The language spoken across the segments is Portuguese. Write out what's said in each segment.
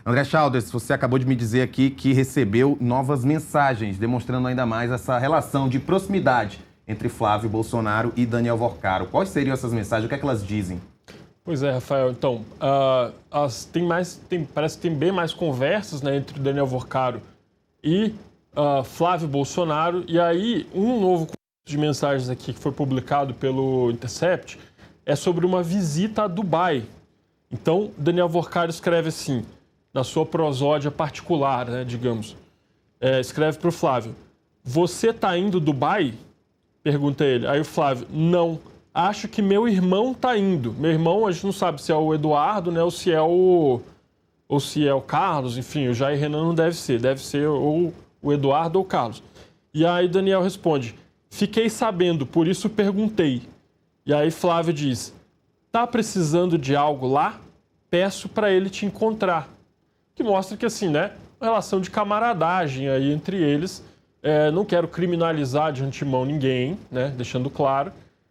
André Chalders, você acabou de me dizer aqui que recebeu novas mensagens, demonstrando ainda mais essa relação de proximidade entre Flávio Bolsonaro e Daniel Worcaro. Quais seriam essas mensagens? O que é que elas dizem? Pois é, Rafael. Então, parece que tem bem mais conversas, né, entre Daniel Worcaro e Flávio Bolsonaro. E aí, um novo conjunto de mensagens aqui que foi publicado pelo Intercept é sobre uma visita a Dubai. Então, Daniel Worcaro escreve assim, na sua prosódia particular, né, digamos. Escreve para o Flávio: "Você está indo a Dubai?" Pergunta ele. Aí o Flávio: "Não, acho que meu irmão está indo." Meu irmão, a gente não sabe se é o Eduardo, né, ou se é o Carlos, enfim, o Jair Renan não deve ser ou o Eduardo ou o Carlos. E aí Daniel responde: "Fiquei sabendo, por isso perguntei." E aí Flávio diz: "Tá precisando de algo lá? Peço para ele te encontrar." Que mostra que, assim, né, uma relação de camaradagem aí entre eles. Não quero criminalizar de antemão ninguém, né, deixando claro,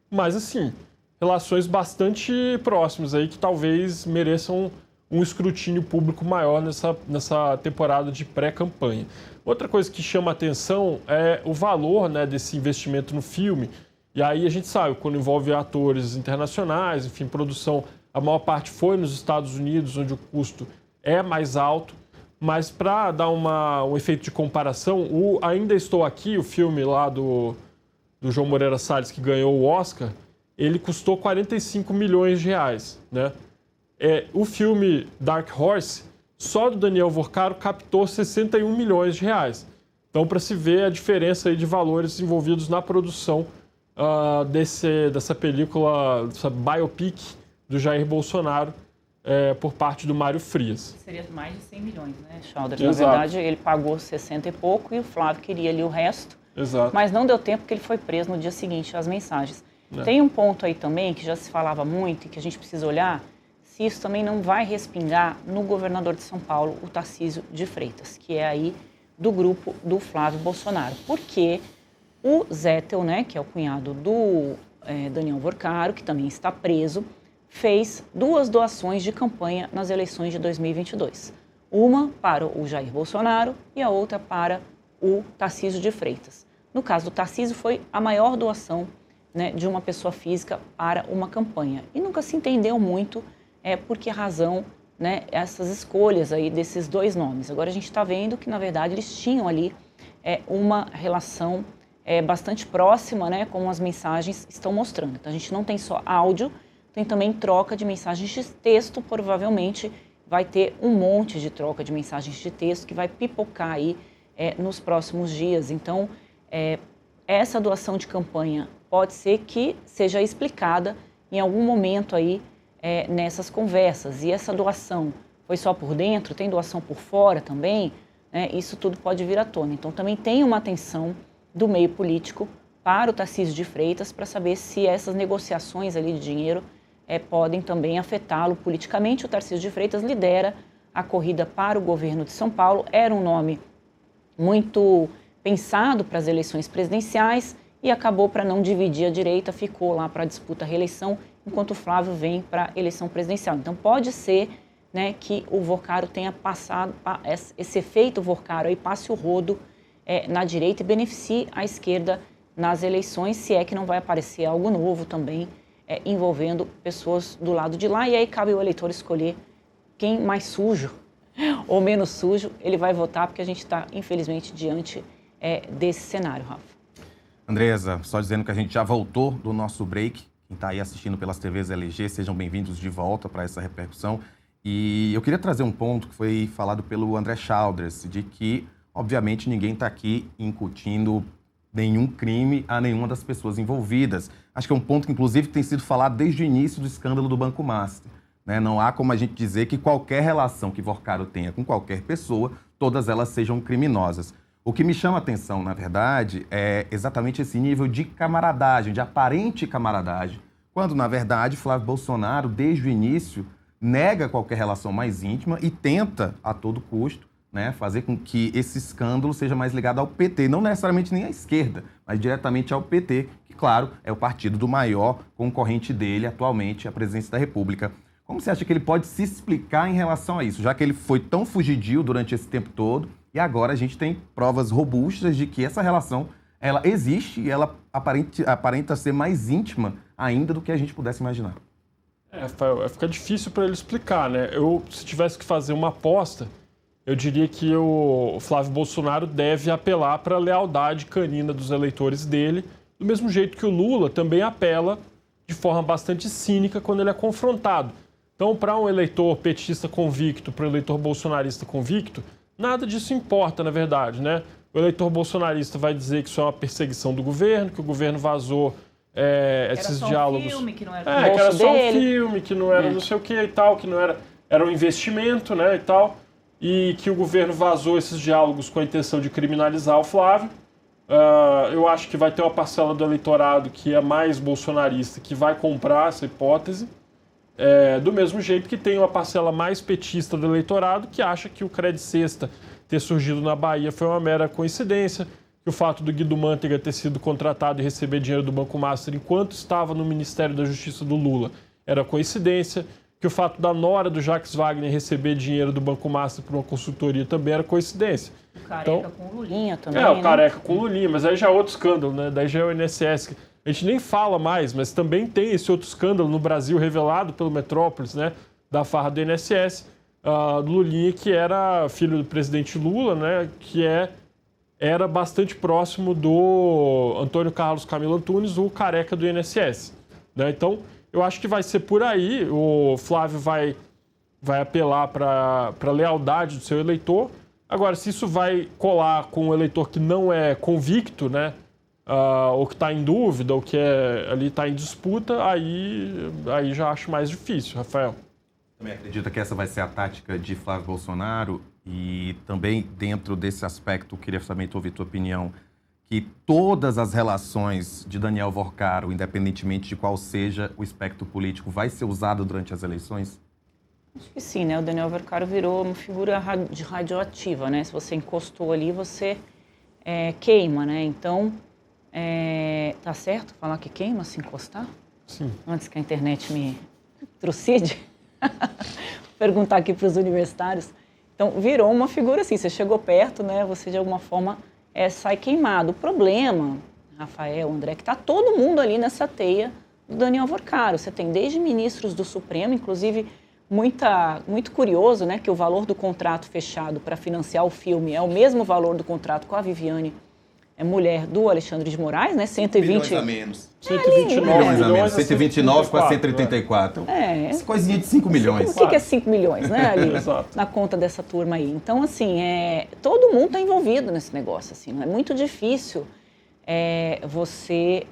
mas, assim, relações bastante próximas aí que talvez mereçam um escrutínio público maior nessa temporada de pré-campanha. Outra coisa que chama a atenção é o valor, né, desse investimento no filme. E aí a gente sabe, quando envolve atores internacionais, enfim, produção, a maior parte foi nos Estados Unidos, onde o custo é mais alto. Mas para dar um efeito de comparação, o Ainda Estou Aqui, o filme lá do João Moreira Salles, que ganhou o Oscar, ele custou 45 milhões de reais, né? O filme Dark Horse, só do Daniel Worcaro, captou 61 milhões de reais. Então, para se ver a diferença aí de valores envolvidos na produção dessa película, dessa biopic do Jair Bolsonaro, por parte do Mário Frias. Seria mais de 100 milhões, né, Chalders? Na verdade, ele pagou 60 e pouco e o Flávio queria ali o resto. Exato. Mas não deu tempo porque ele foi preso no dia seguinte às mensagens. Tem um ponto aí também que já se falava muito e que a gente precisa olhar se isso também não vai respingar no governador de São Paulo, o Tarcísio de Freitas, que é aí do grupo do Flávio Bolsonaro. Porque o Zettel, né, que é o cunhado do Daniel Worcaro, que também está preso, fez 2 doações de campanha nas eleições de 2022. Uma para o Jair Bolsonaro e a outra para o Tarcísio de Freitas. No caso do Tarcísio, foi a maior doação, né, de uma pessoa física para uma campanha. E nunca se entendeu muito por que razão, né, essas escolhas aí desses 2 nomes. Agora a gente está vendo que, na verdade, eles tinham ali uma relação bastante próxima, né, como as mensagens estão mostrando. Então a gente não tem só áudio, tem também troca de mensagens de texto. Provavelmente vai ter um monte de troca de mensagens de texto que vai pipocar aí nos próximos dias. Então, essa doação de campanha pode ser que seja explicada em algum momento aí nessas conversas. E essa doação foi só por dentro? Tem doação por fora também? Isso tudo pode vir à tona. Então, também tem uma atenção do meio político para o Tarcísio de Freitas para saber se essas negociações ali de dinheiro podem também afetá-lo politicamente. O Tarcísio de Freitas lidera a corrida para o governo de São Paulo. Era um nome muito pensado para as eleições presidenciais e acabou para não dividir a direita, ficou lá para a disputa reeleição, enquanto o Flávio vem para a eleição presidencial. Então pode ser, né, que o Worcaro tenha passado, esse efeito Worcaro aí passe o rodo na direita e beneficie a esquerda nas eleições, se é que não vai aparecer algo novo também, envolvendo pessoas do lado de lá, e aí cabe ao eleitor escolher quem mais sujo ou menos sujo ele vai votar, porque a gente está, infelizmente, diante desse cenário, Rafa. Andresa, só dizendo que a gente já voltou do nosso break. Quem está aí assistindo pelas TVs LG, sejam bem-vindos de volta para essa repercussão. E eu queria trazer um ponto que foi falado pelo André Chalders, de que, obviamente, ninguém está aqui incutindo nenhum crime a nenhuma das pessoas envolvidas. Acho que é um ponto que, inclusive, tem sido falado desde o início do escândalo do Banco Master, né? Não há como a gente dizer que qualquer relação que Worcaro tenha com qualquer pessoa, todas elas sejam criminosas. O que me chama a atenção, na verdade, é exatamente esse nível de camaradagem, de aparente camaradagem, quando, na verdade, Flávio Bolsonaro, desde o início, nega qualquer relação mais íntima e tenta, a todo custo, né, fazer com que esse escândalo seja mais ligado ao PT, não necessariamente nem à esquerda, mas diretamente ao PT, que, claro, é o partido do maior concorrente dele atualmente, a presidência da República. Como você acha que ele pode se explicar em relação a isso, já que ele foi tão fugidio durante esse tempo todo e agora a gente tem provas robustas de que essa relação ela existe e ela aparenta ser mais íntima ainda do que a gente pudesse imaginar? Rafael, fica difícil para ele explicar, né? Se tivesse que fazer uma aposta, eu diria que o Flávio Bolsonaro deve apelar para a lealdade canina dos eleitores dele, do mesmo jeito que o Lula também apela de forma bastante cínica quando ele é confrontado. Então, para um eleitor petista convicto, para um eleitor bolsonarista convicto, nada disso importa, na verdade, né? O eleitor bolsonarista vai dizer que isso é uma perseguição do governo, que o governo vazou esses diálogos. Era só um filme, que não era que era só um filme, que não era não sei o que e tal, que não era um investimento, né, e tal, e que o governo vazou esses diálogos com a intenção de criminalizar o Flávio. Eu acho que vai ter uma parcela do eleitorado que é mais bolsonarista, que vai comprar essa hipótese. Do mesmo jeito que tem uma parcela mais petista do eleitorado que acha que o Cred Sexta ter surgido na Bahia foi uma mera coincidência, que o fato do Guido Mantega ter sido contratado e receber dinheiro do Banco Master enquanto estava no Ministério da Justiça do Lula era coincidência, que o fato da nora do Jacques Wagner receber dinheiro do Banco Master por uma consultoria também era coincidência. O Careca com o Lulinha também, o Careca com o Lulinha, mas aí já é outro escândalo, né? Daí já é o INSS. A gente nem fala mais, mas também tem esse outro escândalo no Brasil revelado pelo Metrópolis, né? Da farra do INSS, do Lulinha, que era filho do presidente Lula, né? Que era bastante próximo do Antônio Carlos Camilo Antunes, o careca do INSS. Né? Então, eu acho que vai ser por aí. O Flávio vai apelar para a lealdade do seu eleitor. Agora, se isso vai colar com um eleitor que não é convicto, né? Ou que está em dúvida, ou que ali está em disputa, aí já acho mais difícil, Rafael. Também acredita que essa vai ser a tática de Flávio Bolsonaro? E também, dentro desse aspecto, queria também ouvir tua opinião, que todas as relações de Daniel Vorcaro, independentemente de qual seja o espectro político, vai ser usado durante as eleições? Acho que sim, né? O Daniel Vorcaro virou uma figura radioativa, né? Se você encostou ali, você queima, né? Então, tá certo falar que queima se encostar? Sim. Antes que a internet me trucide. Perguntar aqui para os universitários. Então, virou uma figura assim, você chegou perto, né? Você, de alguma forma, sai queimado. O problema, Rafael, André, que está todo mundo ali nessa teia do Daniel Vorcaro. Você tem desde ministros do Supremo, inclusive, muito curioso, né? Que o valor do contrato fechado para financiar o filme é o mesmo valor do contrato com a Viviane, mulher do Alexandre de Moraes, né? 120 milhões a menos. 129 milhões a menos. 129 com a 184. Essa coisinha de 5 milhões. O que é 5 milhões, né? Ali, na conta dessa turma aí. Então, assim, todo mundo está envolvido nesse negócio. Assim, não é muito difícil você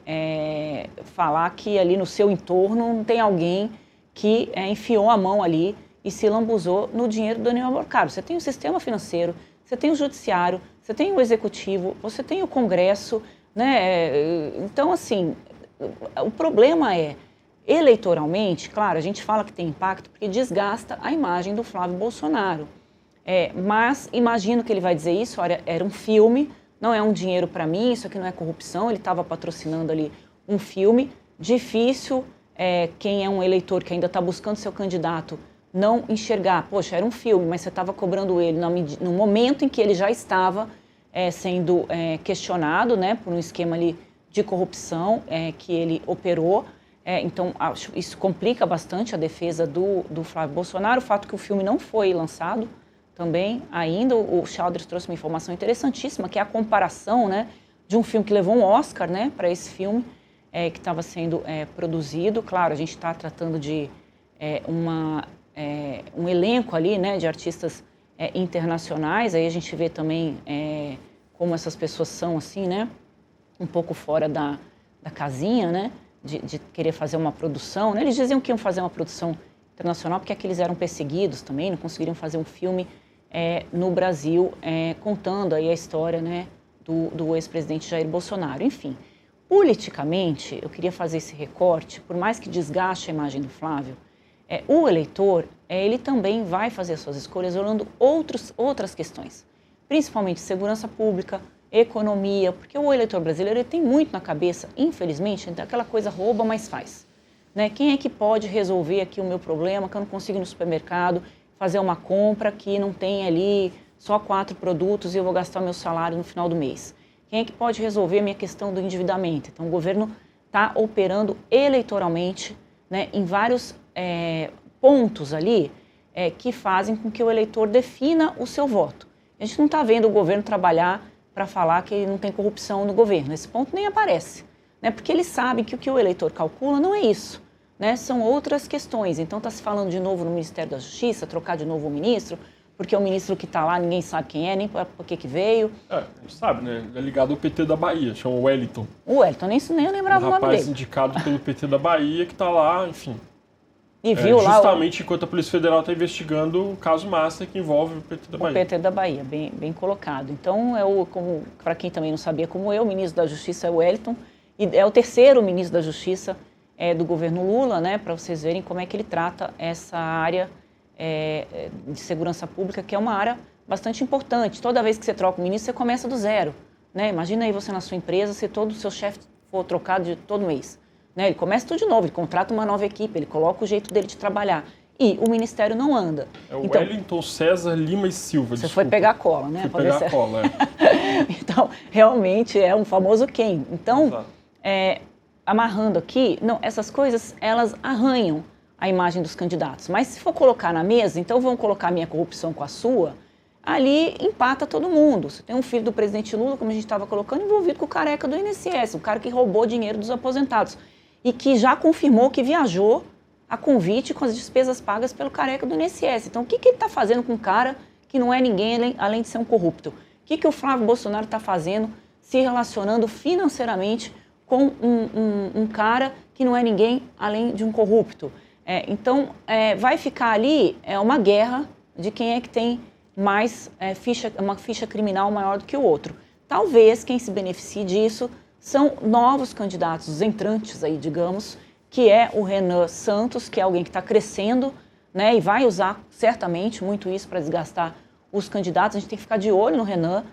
falar que ali no seu entorno não tem alguém que enfiou a mão ali e se lambuzou no dinheiro do Daniel Vorcaro. Você tem o sistema financeiro, você tem o judiciário, você tem o executivo, você tem o Congresso, né? Então, assim, o problema eleitoralmente, claro, a gente fala que tem impacto porque desgasta a imagem do Flávio Bolsonaro. Mas imagino que ele vai dizer isso, olha, era um filme, não é um dinheiro para mim, isso aqui não é corrupção, ele estava patrocinando ali um filme. Difícil quem é um eleitor que ainda está buscando seu candidato não enxergar, poxa, era um filme, mas você estava cobrando ele no momento em que ele já estava sendo questionado, né, por um esquema ali de corrupção que ele operou. Então, isso complica bastante a defesa do Flávio Bolsonaro. O fato que o filme não foi lançado também ainda. O Chalders trouxe uma informação interessantíssima, que é a comparação, né, de um filme que levou um Oscar, né, para esse filme que estava sendo produzido. Claro, a gente está tratando de um elenco ali, né, de artistas internacionais. Aí a gente vê também como essas pessoas são assim, né, um pouco fora da casinha, né, de querer fazer uma produção. Né? Eles diziam que iam fazer uma produção internacional porque eles eram perseguidos também, não conseguiriam fazer um filme no Brasil contando aí a história, né, do ex-presidente Jair Bolsonaro. Enfim, politicamente, eu queria fazer esse recorte, por mais que desgaste a imagem do Flávio, o eleitor, ele também vai fazer suas escolhas olhando outras questões, principalmente segurança pública, economia, porque o eleitor brasileiro ele tem muito na cabeça, infelizmente, aquela coisa rouba, mas faz. né? Quem é que pode resolver aqui o meu problema, que eu não consigo ir no supermercado, fazer uma compra que não tem ali só 4 produtos e eu vou gastar meu salário no final do mês? Quem é que pode resolver a minha questão do endividamento? Então, o governo está operando eleitoralmente, né, em vários pontos ali que fazem com que o eleitor defina o seu voto. A gente não está vendo o governo trabalhar para falar que não tem corrupção no governo. Esse ponto nem aparece, né, porque eles sabem que o que o eleitor calcula não é isso, né, são outras questões. Então, está se falando de novo no Ministério da Justiça, trocar de novo o ministro, porque o ministro que está lá ninguém sabe quem é, nem por que veio. A gente sabe, né? É ligado ao PT da Bahia, chama Wellington. O Wellington, nem eu lembrava o nome dele. Um rapaz indicado pelo PT da Bahia que está lá, enfim. E viu lá justamente enquanto a Polícia Federal está investigando o caso Master que envolve o PT da Bahia. O PT da Bahia, bem colocado. Então, para quem também não sabia, como eu, o ministro da Justiça é o Wellington, e é o terceiro ministro da Justiça do governo Lula, né? Para vocês verem como é que ele trata essa área de segurança pública, que é uma área bastante importante. Toda vez que você troca um ministro, você começa do zero, né? Imagina aí você na sua empresa, se todo o seu chefe for trocado de todo mês, né? Ele começa tudo de novo, ele contrata uma nova equipe, ele coloca o jeito dele de trabalhar. E o ministério não anda. É o Wellington César Lima e Silva, Você foi pegar a cola, né? Foi pegar a cola, Então, realmente é um famoso quem. Então, amarrando aqui, não, essas coisas, elas arranham a imagem dos candidatos. Mas se for colocar na mesa, então vamos colocar a minha corrupção com a sua, ali empata todo mundo. Você tem um filho do presidente Lula, como a gente estava colocando, envolvido com o careca do INSS, o cara que roubou dinheiro dos aposentados e que já confirmou que viajou a convite com as despesas pagas pelo careca do INSS. Então, o que ele está fazendo com um cara que não é ninguém além de ser um corrupto? O que o Flávio Bolsonaro está fazendo se relacionando financeiramente com um cara que não é ninguém além de um corrupto? Então, vai ficar ali uma guerra de quem é que tem mais uma ficha criminal maior do que o outro. Talvez quem se beneficie disso são novos candidatos, os entrantes aí, digamos, que é o Renan Santos, que é alguém que está crescendo, né, e vai usar certamente muito isso para desgastar os candidatos. A gente tem que ficar de olho no Renan,